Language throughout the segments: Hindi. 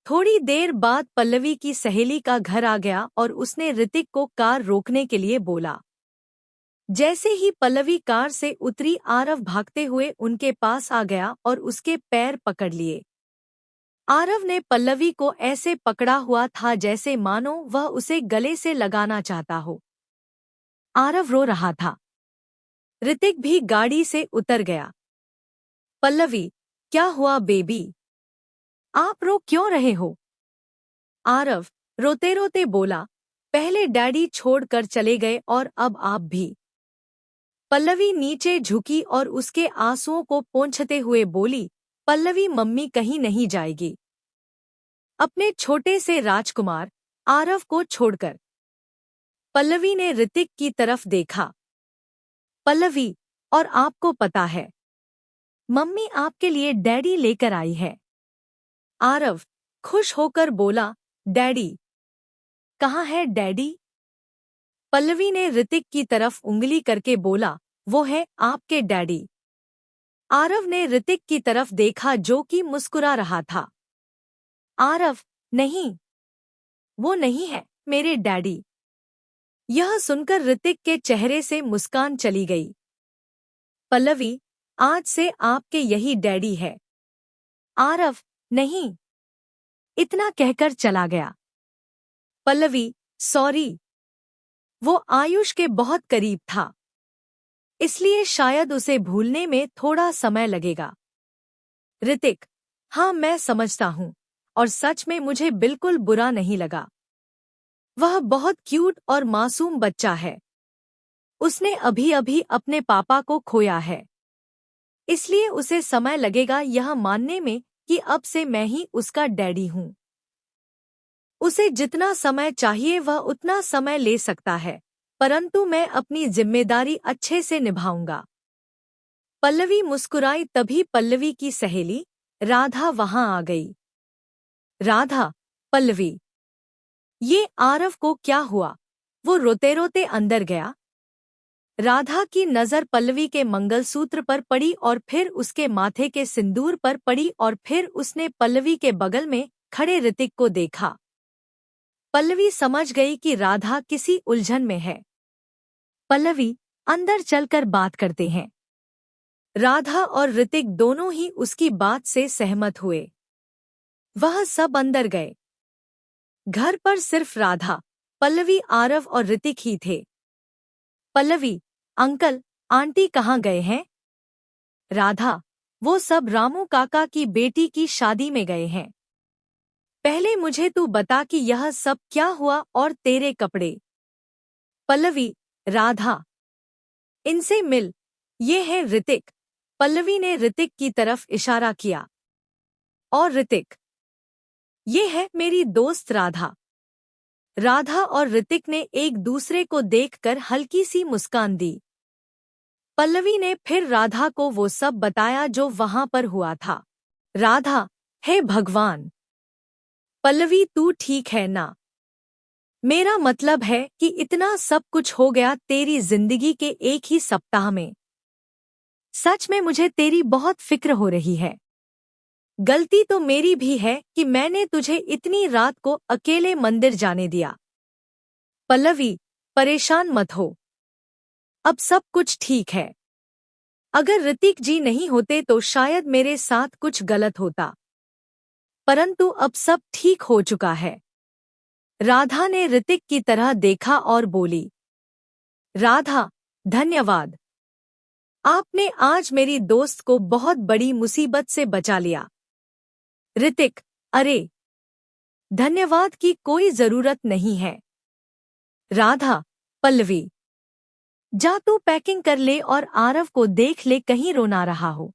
थोड़ी देर बाद पल्लवी की सहेली का घर आ गया और उसने ऋतिक को कार रोकने के लिए बोला। जैसे ही पल्लवी कार से उतरी आरव भागते हुए उनके पास आ गया और उसके पैर पकड़ लिए। आरव ने पल्लवी को ऐसे पकड़ा हुआ था जैसे मानो वह उसे गले से लगाना चाहता हो। आरव रो रहा था। ऋतिक भी गाड़ी से उतर गया। पल्लवी, क्या हुआ बेबी? आप रो क्यों रहे हो? आरव रोते रोते बोला, पहले डैडी छोड़कर चले गए और अब आप भी। पल्लवी नीचे झुकी और उसके आंसुओं को पोंछते हुए बोली, पल्लवी मम्मी कहीं नहीं जाएगी। अपने छोटे से राजकुमार आरव को छोड़कर पल्लवी ने ऋतिक की तरफ देखा। पल्लवी, और आपको पता है, मम्मी आपके लिए डैडी लेकर आई है। आरव खुश होकर बोला, डैडी? कहाँ है डैडी? पल्लवी ने ऋतिक की तरफ उंगली करके बोला, वो है आपके डैडी। आरव ने ऋतिक की तरफ देखा जो कि मुस्कुरा रहा था। आरव, नहीं, वो नहीं है मेरे डैडी। यह सुनकर ऋतिक के चेहरे से मुस्कान चली गई। पल्लवी, आज से आपके यही डैडी है। आरव, नहीं। इतना कहकर चला गया। पल्लवी, सॉरी। वो आयुष के बहुत करीब था, इसलिए शायद उसे भूलने में थोड़ा समय लगेगा। ऋतिक, हाँ मैं समझता हूँ, और सच में मुझे बिल्कुल बुरा नहीं लगा। वह बहुत क्यूट और मासूम बच्चा है। उसने अभी अभी अपने पापा को खोया है, इसलिए उसे समय लगेगा यह मानने में कि अब से मैं ही उसका डैडी हूँ। उसे जितना समय चाहिए वह उतना समय ले सकता है, परंतु मैं अपनी जिम्मेदारी अच्छे से निभाऊंगा। पल्लवी मुस्कुराई। तभी पल्लवी की सहेली राधा वहां आ गई। राधा, पल्लवी, ये आरव को क्या हुआ? वो रोते रोते अंदर गया। राधा की नजर पल्लवी के मंगलसूत्र पर पड़ी और फिर उसके माथे के सिंदूर पर पड़ी और फिर उसने पल्लवी के बगल में खड़े ऋतिक को देखा। पल्लवी समझ गई कि राधा किसी उलझन में है। पल्लवी, अंदर चलकर बात करते हैं। राधा और ऋतिक दोनों ही उसकी बात से सहमत हुए। वह सब अंदर गए। घर पर सिर्फ राधा, पल्लवी, आरव और ऋतिक ही थे। पल्लवी, अंकल आंटी कहाँ गए हैं? राधा, वो सब रामू काका की बेटी की शादी में गए हैं। पहले मुझे तू बता कि यह सब क्या हुआ और तेरे कपड़े। पल्लवी, राधा, इनसे मिल, ये है ऋतिक। पल्लवी ने ऋतिक की तरफ इशारा किया। और ऋतिक, ये है मेरी दोस्त राधा। राधा और ऋतिक ने एक दूसरे को देखकर हल्की सी मुस्कान दी। पल्लवी ने फिर राधा को वो सब बताया जो वहां पर हुआ था। राधा, हे भगवान! पल्लवी, तू ठीक है ना? मेरा मतलब है कि इतना सब कुछ हो गया तेरी जिंदगी के एक ही सप्ताह में। सच में मुझे तेरी बहुत फिक्र हो रही है। गलती तो मेरी भी है कि मैंने तुझे इतनी रात को अकेले मंदिर जाने दिया। पल्लवी, परेशान मत हो, अब सब कुछ ठीक है। अगर ऋतिक जी नहीं होते तो शायद मेरे साथ कुछ गलत होता, परंतु अब सब ठीक हो चुका है। राधा ने ऋतिक की तरह देखा और बोली, राधा, धन्यवाद। आपने आज मेरी दोस्त को बहुत बड़ी मुसीबत से बचा लिया। ऋतिक, अरे, धन्यवाद की कोई जरूरत नहीं है। राधा, पल्लवी, जा तू पैकिंग कर ले और आरव को देख ले कहीं रो ना रहा हो।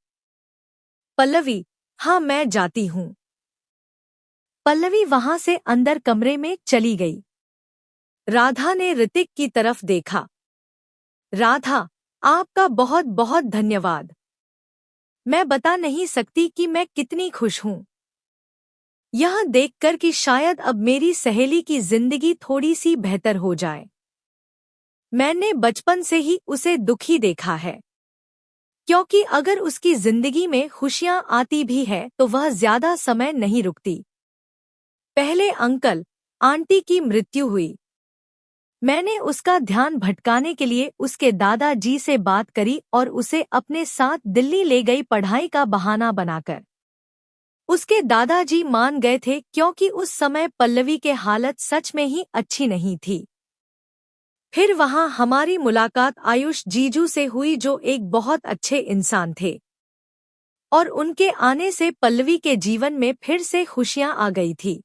पल्लवी, हाँ मैं जाती हूँ। पल्लवी वहां से अंदर कमरे में चली गई। राधा ने ऋतिक की तरफ देखा। राधा, आपका बहुत बहुत धन्यवाद। मैं बता नहीं सकती कि मैं कितनी खुश हूँ यह देखकर कि शायद अब मेरी सहेली की जिंदगी थोड़ी सी बेहतर हो जाए। मैंने बचपन से ही उसे दुखी देखा है, क्योंकि अगर उसकी जिंदगी में खुशियां आती भी है तो वह ज्यादा समय नहीं रुकती। पहले अंकल आंटी की मृत्यु हुई। मैंने उसका ध्यान भटकाने के लिए उसके दादाजी से बात करी और उसे अपने साथ दिल्ली ले गई पढ़ाई का बहाना बनाकर। उसके दादाजी मान गए थे क्योंकि उस समय पल्लवी के हालत सच में ही अच्छी नहीं थी। फिर वहां हमारी मुलाकात आयुष जीजू से हुई जो एक बहुत अच्छे इंसान थे और उनके आने से पल्लवी के जीवन में फिर से खुशियां आ गई थी।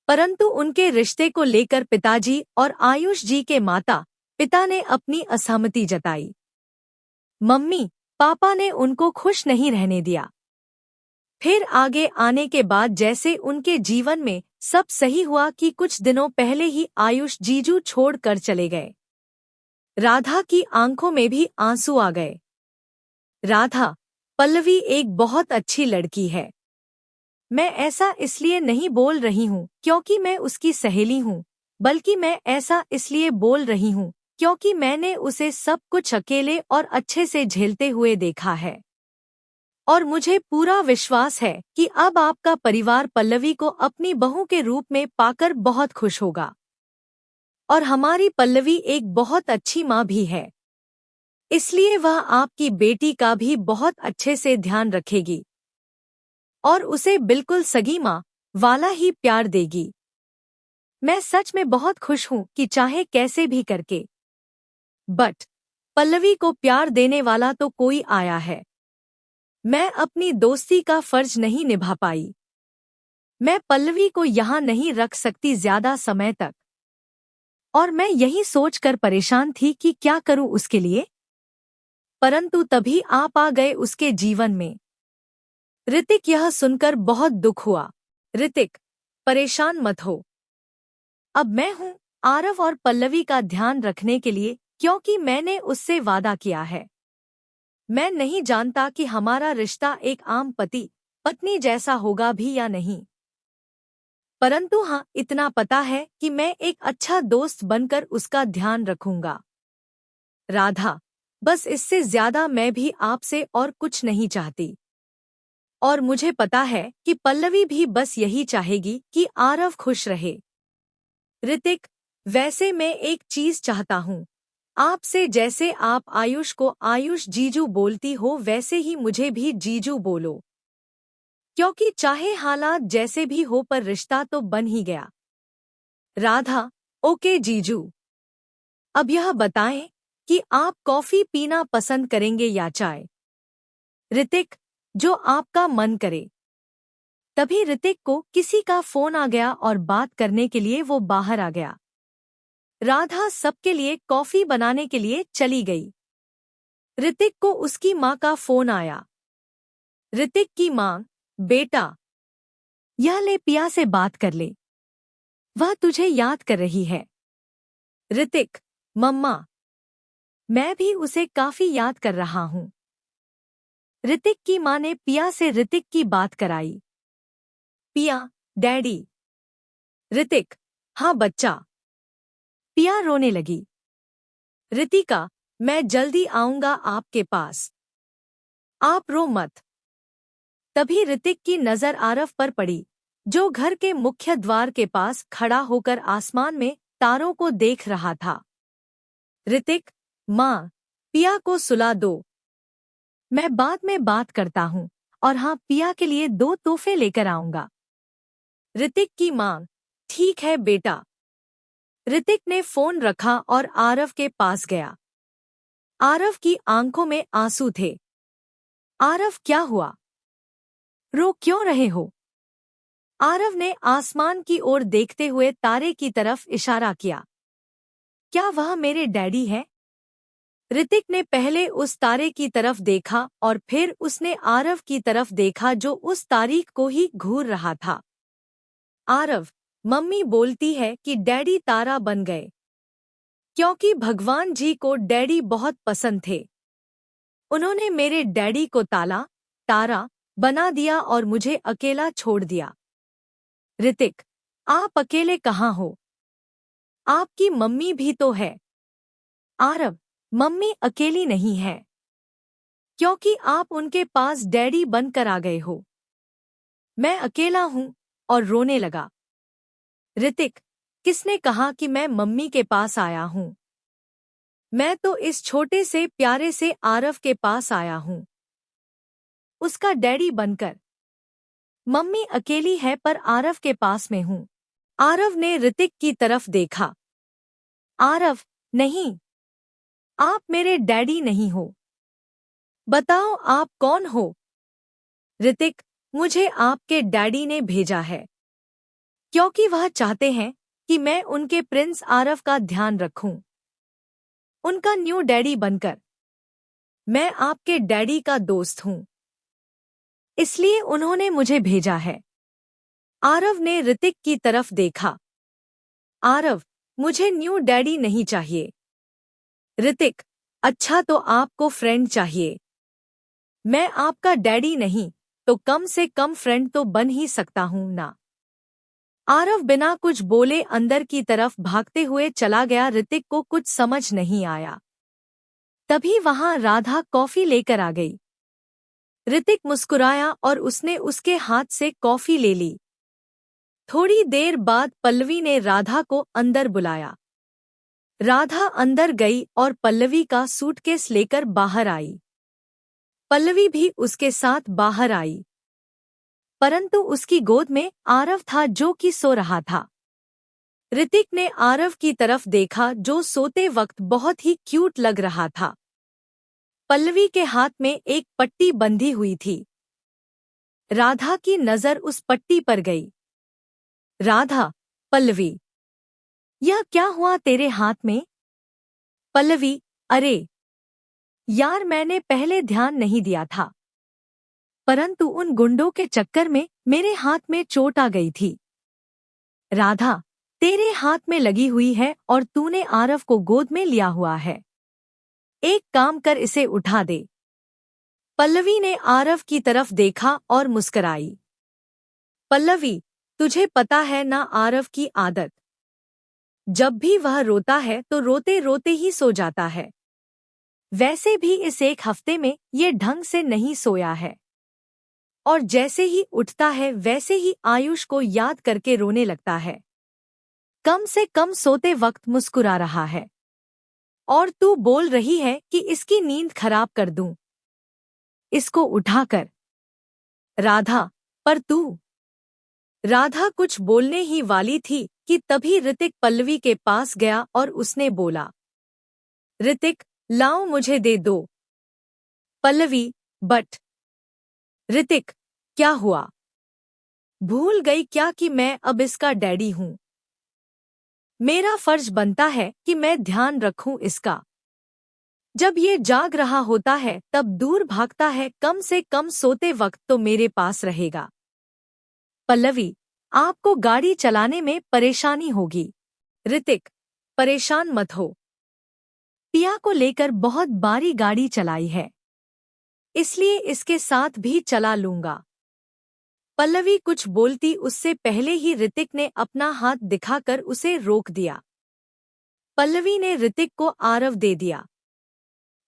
परंतु उनके रिश्ते को लेकर पिताजी और आयुष जी के माता पिता ने अपनी असहमति जताई। मम्मी पापा ने उनको खुश नहीं रहने दिया। फिर आगे आने के बाद जैसे उनके जीवन में सब सही हुआ कि कुछ दिनों पहले ही आयुष जीजू छोड़ कर चले गए। राधा की आंखों में भी आंसू आ गए। राधा, पल्लवी एक बहुत अच्छी लड़की है। मैं ऐसा इसलिए नहीं बोल रही हूँ क्योंकि मैं उसकी सहेली हूँ, बल्कि मैं ऐसा इसलिए बोल रही हूँ क्योंकि मैंने उसे सब कुछ अकेले और अच्छे से झेलते हुए देखा है। और मुझे पूरा विश्वास है कि अब आपका परिवार पल्लवी को अपनी बहू के रूप में पाकर बहुत खुश होगा। और हमारी पल्लवी एक बहुत अच्छी माँ भी है, इसलिए वह आपकी बेटी का भी बहुत अच्छे से ध्यान रखेगी और उसे बिल्कुल सगी माँ वाला ही प्यार देगी। मैं सच में बहुत खुश हूँ कि चाहे कैसे भी करके बट पल्लवी को प्यार देने वाला तो कोई आया है। मैं अपनी दोस्ती का फर्ज नहीं निभा पाई। मैं पल्लवी को यहाँ नहीं रख सकती ज्यादा समय तक और मैं यही सोचकर परेशान थी कि क्या करूँ उसके लिए। परंतु तभी आप आ गए उसके जीवन में। ऋतिक यह सुनकर बहुत दुख हुआ। ऋतिक, परेशान मत हो। अब मैं हूँ आरव और पल्लवी का ध्यान रखने के लिए, क्योंकि मैंने उससे वादा किया है। मैं नहीं जानता कि हमारा रिश्ता एक आम पति पत्नी जैसा होगा भी या नहीं, परंतु हाँ इतना पता है कि मैं एक अच्छा दोस्त बनकर उसका ध्यान रखूंगा। राधा, बस इससे ज्यादा मैं भी आपसे और कुछ नहीं चाहती। और मुझे पता है कि पल्लवी भी बस यही चाहेगी कि आरव खुश रहे। ऋतिक, वैसे मैं एक चीज चाहता हूँ आपसे, जैसे आप आयुष को आयुष जीजू बोलती हो वैसे ही मुझे भी जीजू बोलो, क्योंकि चाहे हालात जैसे भी हो पर रिश्ता तो बन ही गया। राधा, ओके जीजू। अब यह बताएं कि आप कॉफी पीना पसंद करेंगे या चाय। ऋतिक, जो आपका मन करे। तभी ऋतिक को किसी का फोन आ गया और बात करने के लिए वो बाहर आ गया। राधा सबके लिए कॉफी बनाने के लिए चली गई। ऋतिक को उसकी माँ का फोन आया। ऋतिक की माँ, बेटा यह ले पिया से बात कर ले, वह तुझे याद कर रही है। ऋतिक, मम्मा मैं भी उसे काफी याद कर रहा हूँ। ऋतिक की माँ ने पिया से ऋतिक की बात कराई। पिया, डैडी। ऋतिक, हाँ बच्चा। पिया रोने लगी। ऋतिका, मैं जल्दी आऊंगा आपके पास, आप रो मत। तभी ऋतिक की नजर आरव पर पड़ी, जो घर के मुख्य द्वार के पास खड़ा होकर आसमान में तारों को देख रहा था। ऋतिक, माँ पिया को सुला दो, मैं बाद में बात करता हूँ, और हाँ पिया के लिए 2 तोहफे लेकर आऊंगा। ऋतिक की माँ, ठीक है बेटा। ऋतिक ने फोन रखा और आरव के पास गया। आरव की आंखों में आंसू थे। आरव, क्या हुआ? रो क्यों रहे हो? आरव ने आसमान की ओर देखते हुए तारे की तरफ इशारा किया। क्या वह मेरे डैडी है? ऋतिक ने पहले उस तारे की तरफ देखा और फिर उसने आरव की तरफ देखा जो उस तारीख को ही घूर रहा था। आरव, मम्मी बोलती है कि डैडी तारा बन गए, क्योंकि भगवान जी को डैडी बहुत पसंद थे। उन्होंने मेरे डैडी को तारा बना दिया और मुझे अकेला छोड़ दिया। ऋतिक, आप अकेले कहाँ हो? आपकी मम्मी भी तो है। आरव, मम्मी अकेली नहीं है, क्योंकि आप उनके पास डैडी बनकर आ गए हो। मैं अकेला हूँ और रोने लगा। ऋतिक, किसने कहा कि मैं मम्मी के पास आया हूँ? मैं तो इस छोटे से प्यारे से आरव के पास आया हूँ, उसका डैडी बनकर। मम्मी अकेली है पर आरव के पास में हूँ। आरव ने ऋतिक की तरफ देखा। आरव, नहीं, आप मेरे डैडी नहीं हो। बताओ आप कौन हो? ऋतिक, मुझे आपके डैडी ने भेजा है, क्योंकि वह चाहते हैं कि मैं उनके प्रिंस आरव का ध्यान रखूं, उनका न्यू डैडी बनकर। मैं आपके डैडी का दोस्त हूं, इसलिए उन्होंने मुझे भेजा है। आरव ने ऋतिक की तरफ देखा। आरव, मुझे न्यू डैडी नहीं चाहिए। ऋतिक, अच्छा तो आपको फ्रेंड चाहिए। मैं आपका डैडी नहीं तो कम से कम फ्रेंड तो बन ही सकता हूं ना। आरव बिना कुछ बोले अंदर की तरफ भागते हुए चला गया। ऋतिक को कुछ समझ नहीं आया। तभी वहां राधा कॉफी लेकर आ गई। ऋतिक मुस्कुराया और उसने उसके हाथ से कॉफी ले ली। थोड़ी देर बाद पल्लवी ने राधा को अंदर बुलाया। राधा अंदर गई और पल्लवी का सूटकेस लेकर बाहर आई। पल्लवी भी उसके साथ बाहर आई, परंतु उसकी गोद में आरव था जो कि सो रहा था। ऋतिक ने आरव की तरफ देखा जो सोते वक्त बहुत ही क्यूट लग रहा था। पल्लवी के हाथ में एक पट्टी बंधी हुई थी। राधा की नजर उस पट्टी पर गई। राधा, पल्लवी, यह क्या हुआ तेरे हाथ में? पल्लवी, अरे यार, मैंने पहले ध्यान नहीं दिया था, परंतु उन गुंडों के चक्कर में मेरे हाथ में चोट आ गई थी। राधा, तेरे हाथ में लगी हुई है और तूने आरव को गोद में लिया हुआ है। एक काम कर, इसे उठा दे। पल्लवी ने आरव की तरफ देखा और मुस्कुराई। पल्लवी, तुझे पता है ना आरव की आदत, जब भी वह रोता है तो रोते रोते ही सो जाता है। वैसे भी इस एक हफ्ते में ये ढंग से नहीं सोया है, और जैसे ही उठता है वैसे ही आयुष को याद करके रोने लगता है। कम से कम सोते वक्त मुस्कुरा रहा है, और तू बोल रही है कि इसकी नींद खराब कर दूं। इसको उठाकर। राधा, पर तू। राधा कुछ बोलने ही वाली थी कि तभी ऋतिक पल्लवी के पास गया और उसने बोला, ऋतिक, लाओ मुझे दे दो। पल्लवी, बट। ऋतिक, क्या हुआ? भूल गई क्या कि मैं अब इसका डैडी हूं? मेरा फर्ज बनता है कि मैं ध्यान रखूं इसका। जब ये जाग रहा होता है तब दूर भागता है, कम से कम सोते वक्त तो मेरे पास रहेगा। पल्लवी, आपको गाड़ी चलाने में परेशानी होगी। ऋतिक, परेशान मत हो, पिया को लेकर बहुत बारी गाड़ी चलाई है, इसलिए इसके साथ भी चला लूंगा। पल्लवी कुछ बोलती उससे पहले ही ऋतिक ने अपना हाथ दिखाकर उसे रोक दिया। पल्लवी ने ऋतिक को आरव दे दिया।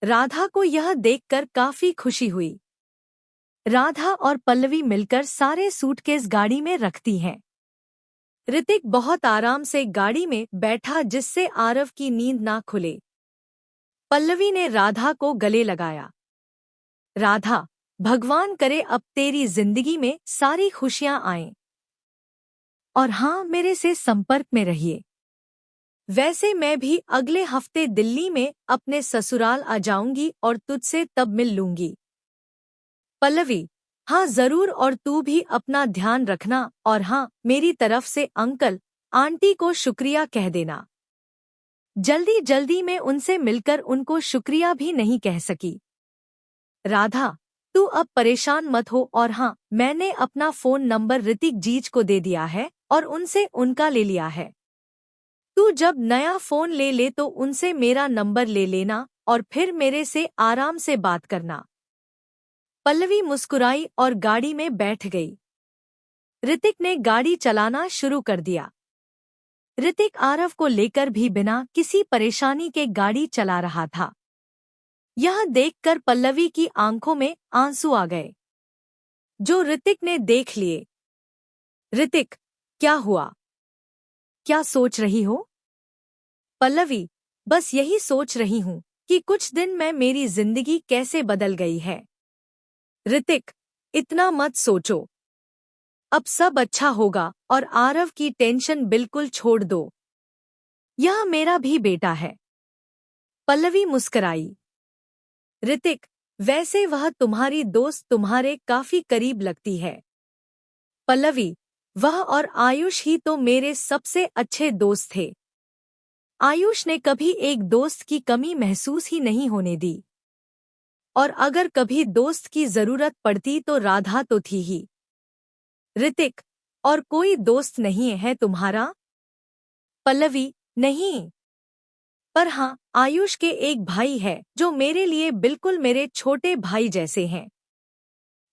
राधा को यह देखकर काफी खुशी हुई। राधा और पल्लवी मिलकर सारे सूटकेस गाड़ी में रखती हैं। ऋतिक बहुत आराम से गाड़ी में बैठा जिससे आरव की नींद ना खुले। पल्लवी ने राधा को गले लगाया। राधा, भगवान करे अब तेरी जिंदगी में सारी खुशियां आएं, और हाँ, मेरे से संपर्क में रहिए। वैसे मैं भी अगले हफ्ते दिल्ली में अपने ससुराल आ जाऊंगी और तुझसे तब मिल लूंगी। पल्लवी, हाँ जरूर, और तू भी अपना ध्यान रखना, और हाँ, मेरी तरफ से अंकल आंटी को शुक्रिया कह देना। जल्दी जल्दी में उनसे मिलकर उनको शुक्रिया भी नहीं कह सकी। राधा, तू अब परेशान मत हो, और हाँ, मैंने अपना फोन नंबर ऋतिक जीज को दे दिया है और उनसे उनका ले लिया है। तू जब नया फोन ले ले तो उनसे मेरा नंबर ले लेना और फिर मेरे से आराम से बात करना। पल्लवी मुस्कुराई और गाड़ी में बैठ गई। ऋतिक ने गाड़ी चलाना शुरू कर दिया। ऋतिक आरव को लेकर भी बिना किसी परेशानी के गाड़ी चला रहा था। यह देखकर पल्लवी की आंखों में आंसू आ गए, जो ऋतिक ने देख लिए। ऋतिक, क्या हुआ? क्या सोच रही हो? पल्लवी, बस यही सोच रही हूँ कि कुछ दिन में मेरी जिंदगी कैसे बदल गई है। ऋतिक, इतना मत सोचो। अब सब अच्छा होगा और आरव की टेंशन बिल्कुल छोड़ दो। यह मेरा भी बेटा है। पल्लवी मुस्कराई। ऋतिक, वैसे वह तुम्हारी दोस्त तुम्हारे काफी करीब लगती है। पल्लवी, वह और आयुष ही तो मेरे सबसे अच्छे दोस्त थे। आयुष ने कभी एक दोस्त की कमी महसूस ही नहीं होने दी। और अगर कभी दोस्त की जरूरत पड़ती तो राधा तो थी ही। ऋतिक, और कोई दोस्त नहीं है तुम्हारा? पल्लवी, नहीं। पर हाँ, आयुष के एक भाई है जो मेरे लिए बिल्कुल मेरे छोटे भाई जैसे हैं।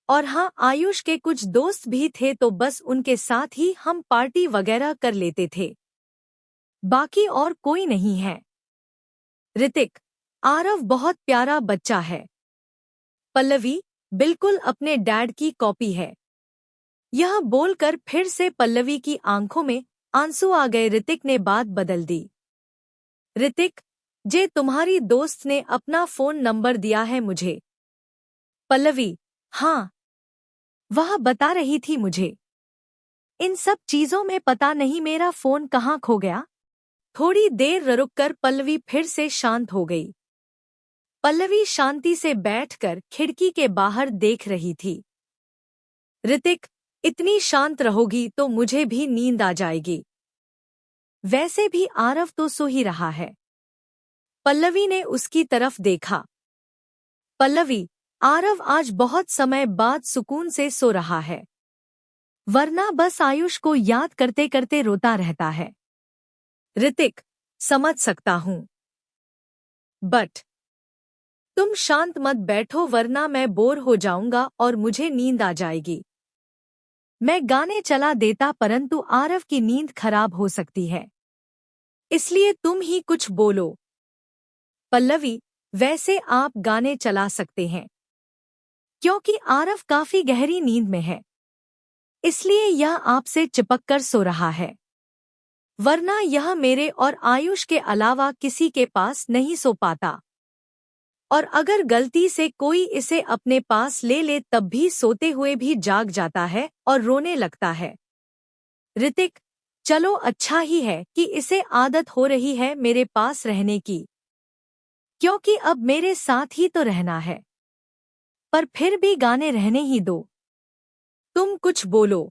और हाँ, आयुष के कुछ दोस्त भी थे तो बस उनके साथ ही हम पार्टी वगैरह कर लेते थे। बाकी और कोई नहीं है। ऋतिक, आरव बहुत प्यारा बच्चा है। पल्लवी, बिल्कुल अपने डैड की कॉपी है। यह बोलकर फिर से पल्लवी की आंखों में आंसू आ गए। ऋतिक ने बात बदल दी। ऋतिक, जे तुम्हारी दोस्त ने अपना फोन नंबर दिया है मुझे। पल्लवी, हाँ, वह बता रही थी मुझे। इन सब चीजों में पता नहीं मेरा फोन कहाँ खो गया। थोड़ी देर रुककर पल्लवी फिर से शांत हो गई। पल्लवी शांति से बैठकर खिड़की के बाहर देख रही थी। ऋतिक, इतनी शांत रहोगी तो मुझे भी नींद आ जाएगी। वैसे भी आरव तो सो ही रहा है। पल्लवी ने उसकी तरफ देखा। पल्लवी, आरव आज बहुत समय बाद सुकून से सो रहा है, वरना बस आयुष को याद करते करते रोता रहता है। ऋतिक, समझ सकता हूँ, बट तुम शांत मत बैठो वरना मैं बोर हो जाऊंगा और मुझे नींद आ जाएगी। मैं गाने चला देता परंतु आरव की नींद खराब हो सकती है, इसलिए तुम ही कुछ बोलो। पल्लवी, वैसे आप गाने चला सकते हैं, क्योंकि आरव काफी गहरी नींद में है, इसलिए यह आपसे चिपककर सो रहा है, वरना यह मेरे और आयुष के अलावा किसी के पास नहीं सो पाता। और अगर गलती से कोई इसे अपने पास ले ले तब भी सोते हुए भी जाग जाता है और रोने लगता है। ऋतिक, चलो अच्छा ही है कि इसे आदत हो रही है मेरे पास रहने की, क्योंकि अब मेरे साथ ही तो रहना है। पर फिर भी गाने रहने ही दो। तुम कुछ बोलो।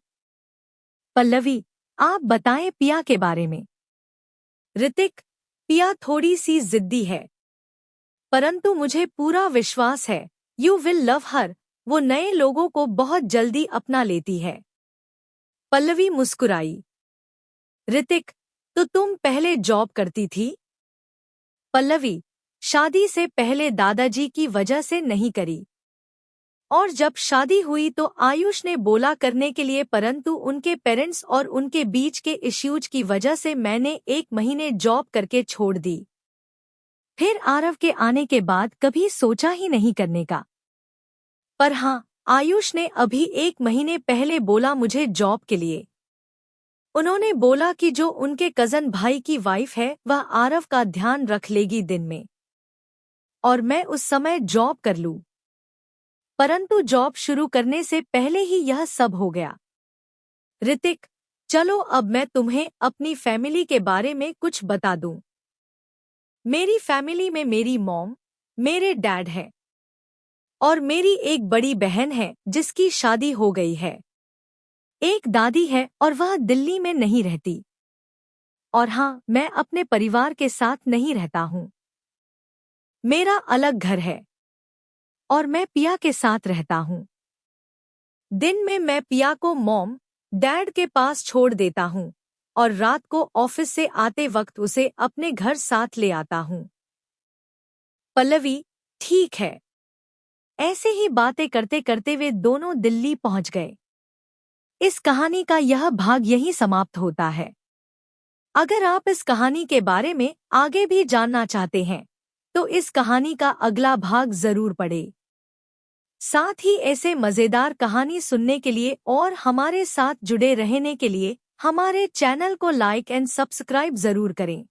पल्लवी, आप बताएं पिया के बारे में। ऋतिक, पिया थोड़ी सी जिद्दी है, परंतु मुझे पूरा विश्वास है यू विल लव हर। वो नए लोगों को बहुत जल्दी अपना लेती है। पल्लवी मुस्कुराई। ऋतिक, तो तुम पहले जॉब करती थी? पल्लवी, शादी से पहले दादाजी की वजह से नहीं करी, और जब शादी हुई तो आयुष ने बोला करने के लिए, परंतु उनके पेरेंट्स और उनके बीच के इश्यूज की वजह से मैंने 1 महीने जॉब करके छोड़ दी। फिर आरव के आने के बाद कभी सोचा ही नहीं करने का। पर हाँ, आयुष ने अभी 1 महीने पहले बोला मुझे जॉब के लिए। उन्होंने बोला कि जो उनके कजन भाई की वाइफ है वह आरव का ध्यान रख लेगी दिन में, और मैं उस समय जॉब कर लूं। परंतु जॉब शुरू करने से पहले ही यह सब हो गया। ऋतिक, चलो अब मैं तुम्हें अपनी फैमिली के बारे में कुछ बता दूं। मेरी फैमिली में मेरी मॉम, मेरे डैड है, और मेरी एक बड़ी बहन है जिसकी शादी हो गई है। एक दादी है और वह दिल्ली में नहीं रहती। और हाँ, मैं अपने परिवार के साथ नहीं रहता हूँ। मेरा अलग घर है और मैं पिया के साथ रहता हूँ। दिन में मैं पिया को मॉम डैड के पास छोड़ देता हूँ और रात को ऑफिस से आते वक्त उसे अपने घर साथ ले आता हूँ। पल्लवी, ठीक है। ऐसे ही बातें करते करते वे दोनों दिल्ली पहुंच गए। इस कहानी का यह भाग यहीं समाप्त होता है। अगर आप इस कहानी के बारे में आगे भी जानना चाहते हैं तो इस कहानी का अगला भाग जरूर पढ़ें। साथ ही ऐसे मजेदार कहानी सुनने के लिए और हमारे साथ जुड़े रहने के लिए हमारे चैनल को लाइक एंड सब्सक्राइब जरूर करें।